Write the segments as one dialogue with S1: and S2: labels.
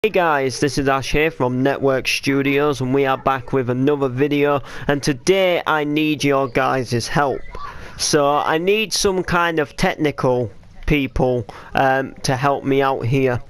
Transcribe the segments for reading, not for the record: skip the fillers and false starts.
S1: Hey guys, this is Ash here from Network Studios and we are back with another video, and today I need your guys' help. So I need some kind of technical people to help me out here.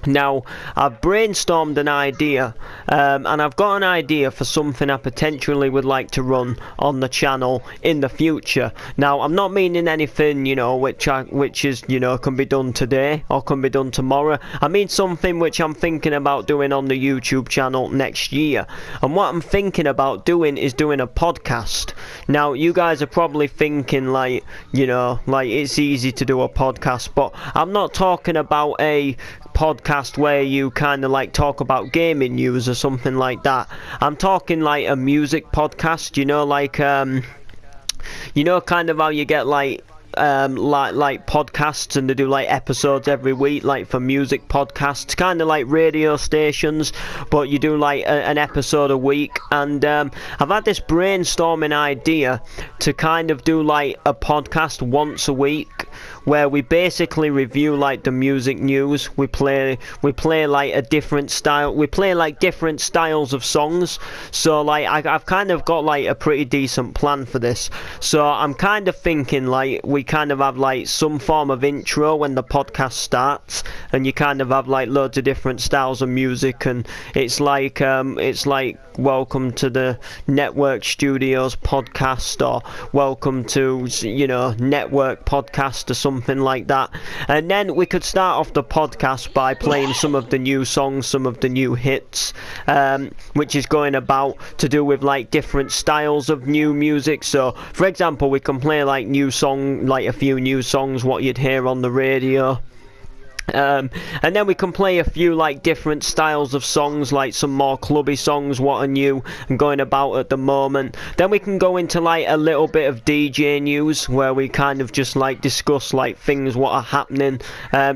S1: Now, I've brainstormed an idea, and I've got an idea for something I potentially would like to run on the channel in the future. Now, I'm not meaning anything, which is, can be done today or can be done tomorrow. I mean something which I'm thinking about doing on the YouTube channel next year. And what I'm thinking about doing is doing a podcast. Now, you guys are probably thinking like it's easy to do a podcast, but I'm not talking about a podcast where you kind of like talk about gaming news or something like that. I'm talking like a music podcast, kind of how you get like podcasts and they do like episodes every week, like for music podcasts, kind of like radio stations, but you do like an episode a week. And I've had this brainstorming idea to kind of do like a podcast once a week where we basically review like the music news. We play like a different style. We play like different styles of songs. So like I've kind of got like a pretty decent plan for this. So I'm kind of thinking like we kind of have like some form of intro when the podcast starts, and you kind of have like loads of different styles of music, and it's like welcome to the Network Studios podcast, or welcome to Network podcast or something like that. And then we could start off the podcast by playing some of the new songs, some of the new hits, which is going about to do with like different styles of new music. So for example, we can play like a few new songs what you'd hear on the radio. And then we can play a few like different styles of songs, like some more clubby songs what are new and going about at the moment. Then we can go into like a little bit of DJ news, where we kind of just like discuss like things what are happening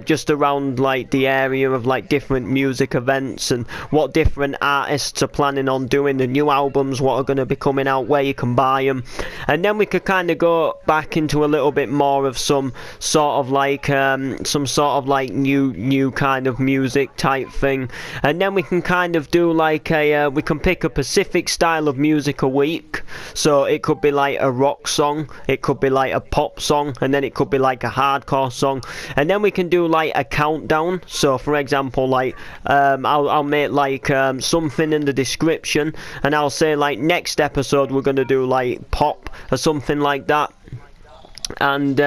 S1: just around like the area of like different music events, and what different artists are planning on doing, the new albums what are going to be coming out, where you can buy them. And then we could kind of go back into a little bit more of some sort of like new kind of music type thing. And then we can kind of do like we can pick a specific style of music a week. So it could be like a rock song, it could be like a pop song, and then it could be like a hardcore song. And then we can do like a countdown. So for example, like I'll make like something in the description, and I'll say like next episode we're going to do like pop or something like that. And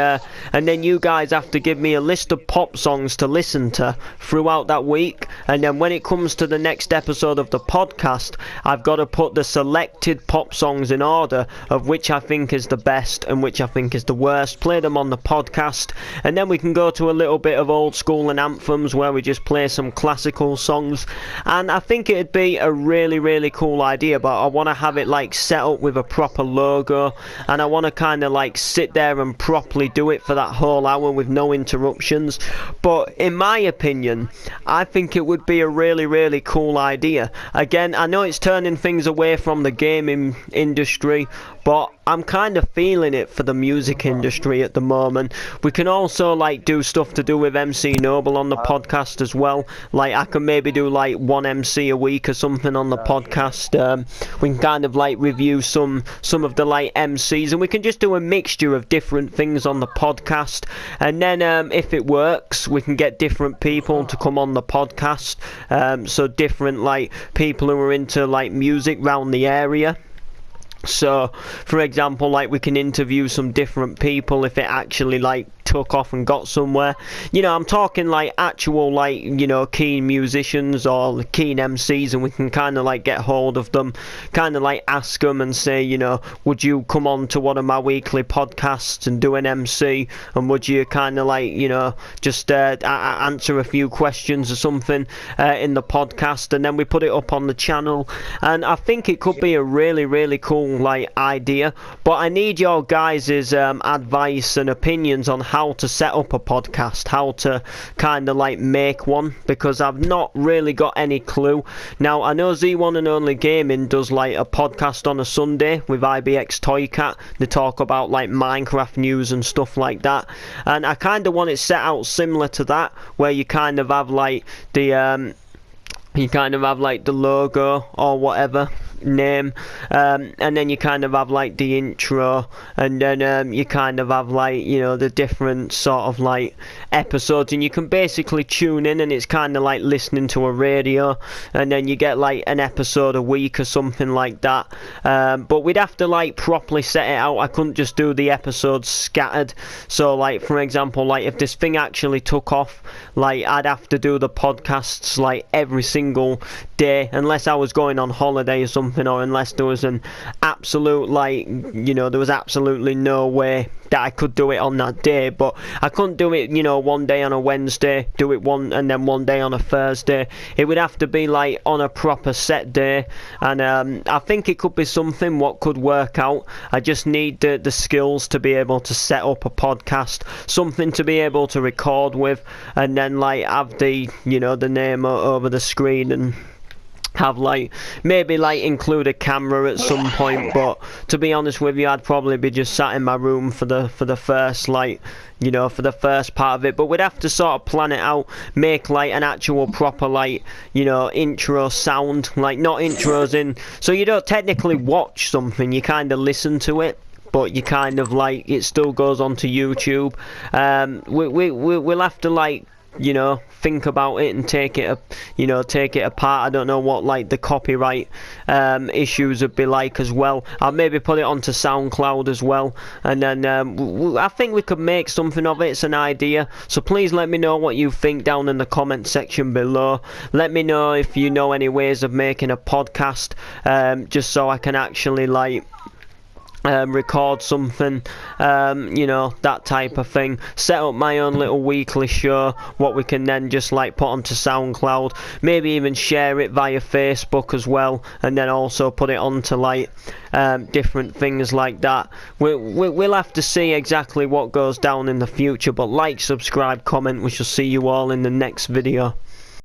S1: then you guys have to give me a list of pop songs to listen to throughout that week, and then when it comes to the next episode of the podcast, I've got to put the selected pop songs in order of which I think is the best and which I think is the worst, play them on the podcast. And then we can go to a little bit of old school and anthems, where we just play some classical songs. And I think it'd be a really, really cool idea, but I want to have it like set up with a proper logo, and I want to kind of like sit there and properly do it for that whole hour with no interruptions. But in my opinion, I think it would be a really, really cool idea. Again, I know it's turning things away from the gaming industry, but I'm kind of feeling it for the music industry at the moment. We can also like do stuff to do with MC Noble on the podcast as well. Like I can maybe do like one MC a week or something on the podcast. We can kind of like review some of the like MCs, and we can just do a mixture of different things on the podcast. And then if it works, we can get different people to come on the podcast. So different like people who are into like music round the area. So for example, like we can interview some different people if it actually like took off and got somewhere. I'm talking like actual like keen musicians or keen MCs, and we can kind of like get hold of them, kind of like ask them and say, would you come on to one of my weekly podcasts and do an MC, and would you kind of like just answer a few questions or something in the podcast, and then we put it up on the channel. And I think it could be a really, really cool like idea, but I need your guys' advice and opinions on how to set up a podcast, how to kind of like make one, because I've not really got any clue. Now I know Z1 and Only Gaming does like a podcast on a Sunday with IBX Toycat. They talk about like Minecraft news and stuff like that, and I kind of want it set out similar to that, where you kind of have like the you kind of have like the logo or whatever name, and then you kind of have like the intro, and then you kind of have like, you know, the different sort of like episodes, and you can basically tune in and it's kind of like listening to a radio, and then you get like an episode a week or something like that. But we'd have to like properly set it out. I couldn't just do the episodes scattered. So like, for example, like if this thing actually took off, like I'd have to do the podcasts like every single day, unless I was going on holiday or something, or unless there was an absolute, like, you know, there was absolutely no way that I could do it on that day. But I couldn't do it, you know, one day on a Wednesday, do it one, and then one day on a Thursday. It would have to be like on a proper set day, and I think it could be something what could work out. I just need the skills to be able to set up a podcast, something to be able to record with, and then like have the, you know, the name over the screen, and have like maybe like include a camera at some point. But to be honest with you, I'd probably be just sat in my room for the first, like, you know, for the first part of it. But we'd have to sort of plan it out, make like an actual proper, like, you know, intro sound, like not intros in, so you don't technically watch something, you kind of listen to it, but you kind of like, it still goes onto YouTube. We'll have to, like, you know, think about it and take it apart. I don't know what like the copyright issues would be like as well. I'll maybe put it onto SoundCloud as well, and then I think we could make something of it. It's an idea, so please let me know what you think down in the comment section below. Let me know if you know any ways of making a podcast, just so I can actually like record something, you know, that type of thing. Set up my own little weekly show, what we can then just like put onto SoundCloud, maybe even share it via Facebook as well, and then also put it onto like different things like that. We'll have to see exactly what goes down in the future, but like, subscribe, comment. We shall see you all in the next video.